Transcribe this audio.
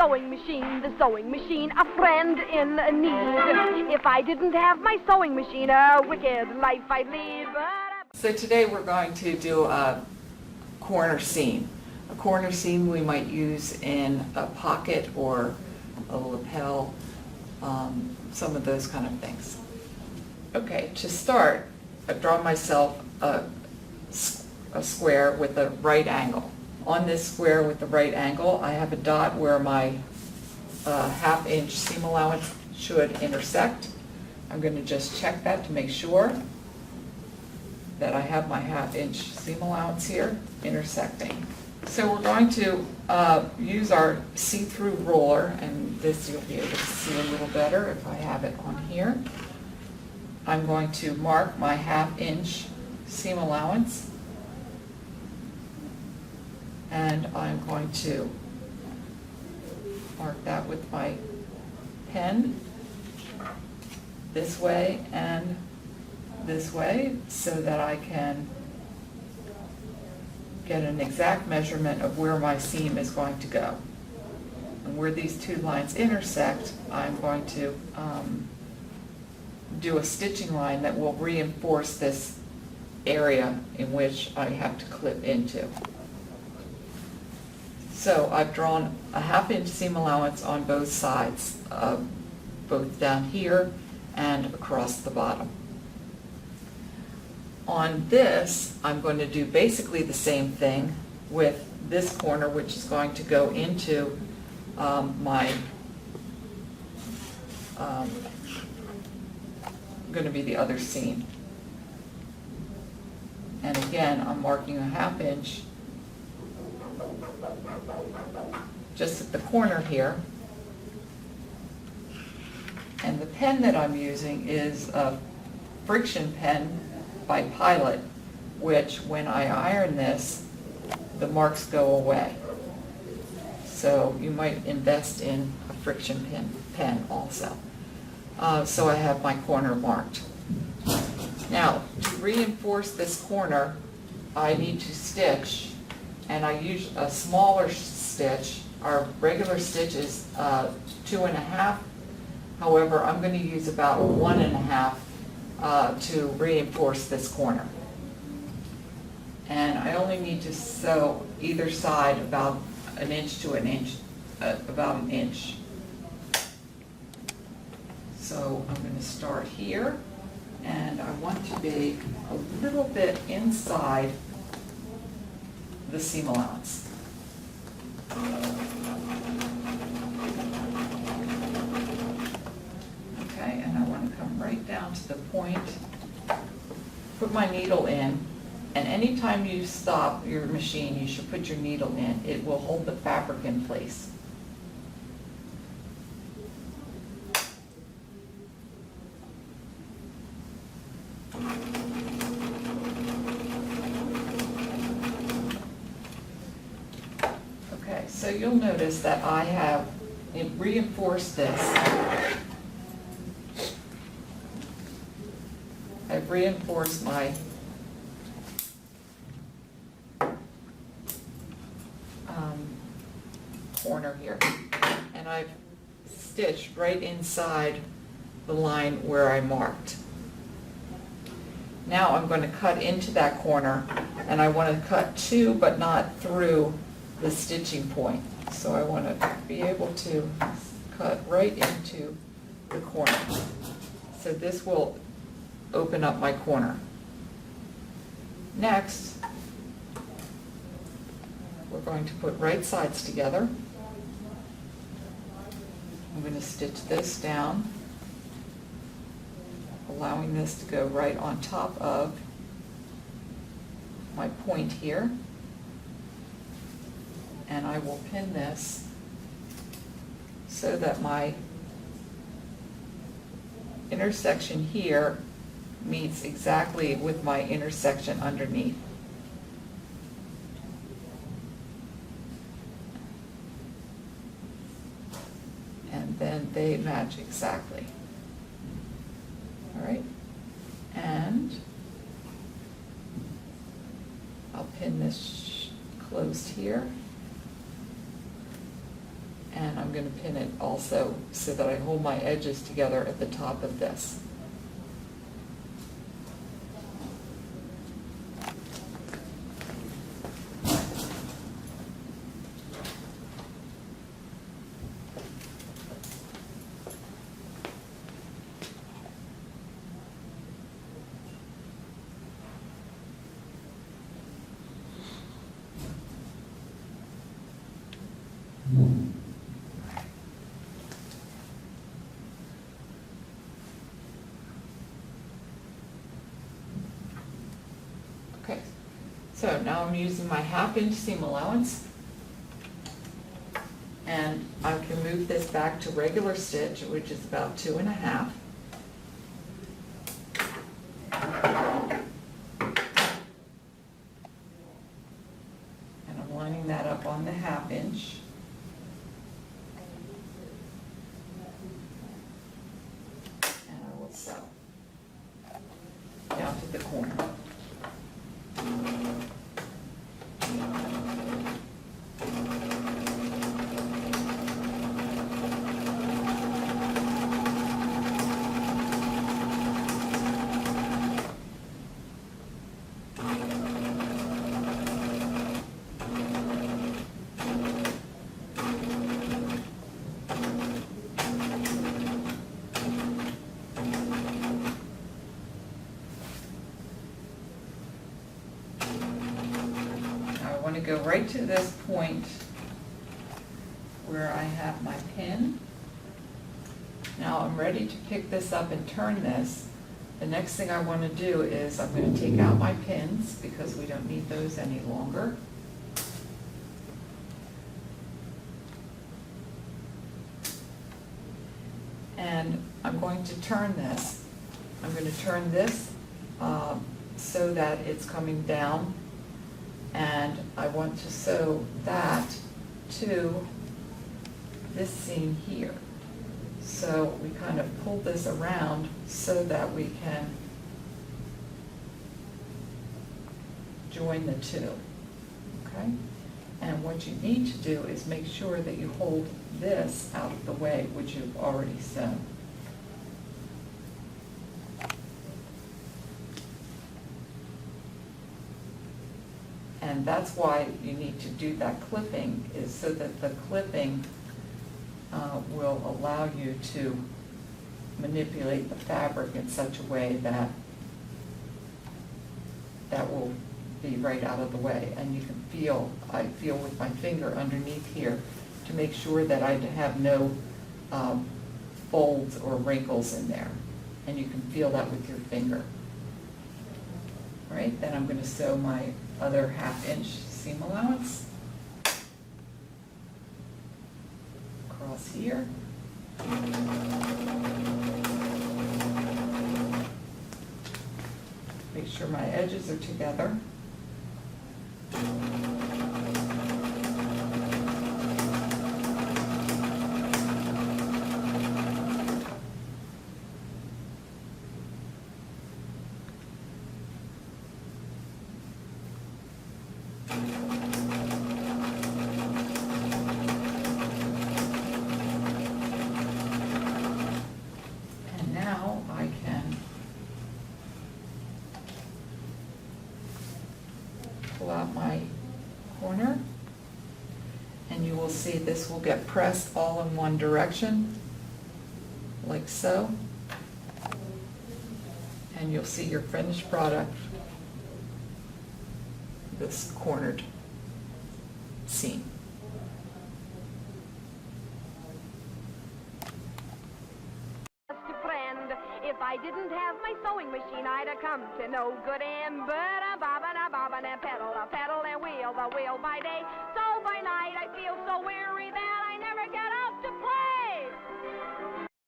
sewing machine, a friend in need. If I didn't have my sewing machine, a wicked life I'd lead. So today we're going to do a corner seam. A corner seam we might use in a pocket or a lapel, some of those kind of things. Okay, to start, I've drawn myself a square with a right angle. On this square with the right angle, I have a dot where my half-inch seam allowance should intersect. I'm going to just check that to make sure that I have my half-inch seam allowance here intersecting. So we're going to use our see-through ruler, and this you'll be able to see a little better if I have it on here. I'm going to mark my half-inch seam allowance, and I'm going to mark that with my pen this way and this way so that I can get an exact measurement of where my seam is going to go. And where these two lines intersect, I'm going to do a stitching line that will reinforce this area in which I have to clip into. So I've drawn a half-inch seam allowance on both sides, both down here and across the bottom. On this, I'm going to do basically the same thing with this corner, which is going to go into going to be the other seam. And again, I'm marking a half-inch just at the corner here. And the pen that I'm using is a friction pen by Pilot, which when I iron this, the marks go away. So you might invest in a friction pen also. So I have my corner marked. Now, to reinforce this corner, I need to stitch, and I use a smaller stitch. Our regular stitch is 2.5. However, I'm going to use about 1.5 to reinforce this corner. And I only need to sew either side about an inch to an inch, about an inch. So I'm going to start here, and I want to be a little bit inside the seam allowance. Okay, and I want to come right down to the point, put my needle in, and anytime you stop your machine, you should put your needle in. It will hold the fabric in place. Okay, so you'll notice that I have reinforced this. I've reinforced my corner here, and I've stitched right inside the line where I marked. Now I'm going to cut into that corner, and I want to cut to but not through the stitching point. So I want to be able to cut right into the corner. So this will open up my corner. Next, we're going to put right sides together. I'm going to stitch this down, allowing this to go right on top of my point here. And I will pin this so that my intersection here meets exactly with my intersection underneath. And then they match exactly. All right, and I'll pin this closed here, And I'm going to pin it also so that I hold my edges together at the top of this. Okay, so now I'm using my 1/2 inch seam allowance, and I can move this back to regular stitch, which is about 2.5. And I'm lining that up on the 1/2 inch. And I will sew down to the corner. I want to go right to this point where I have my pin. Now I'm ready to pick this up and turn this. The next thing I want to do is I'm going to take out my pins because we don't need those any longer. And I'm going to turn this. I'm going to turn this so that it's coming down, and I want to sew that to this seam here. So we kind of pull this around so that we can join the two, okay? And what you need to do is make sure that you hold this out of the way, which you've already sewn. And that's why you need to do that clipping, is so that the clipping will allow you to manipulate the fabric in such a way that that will be right out of the way. And you can feel, I feel with my finger underneath here to make sure that I have no folds or wrinkles in there. And you can feel that with your finger. All right, then I'm going to sew my other 1/2 inch seam allowance across here. Make sure my edges are together. And now I can pull out my corner, and you will see this will get pressed all in one direction, like so. And you'll see your finished product, this cornered seam. Friend, if I didn't have my sewing machine, I'd have come to no good end, but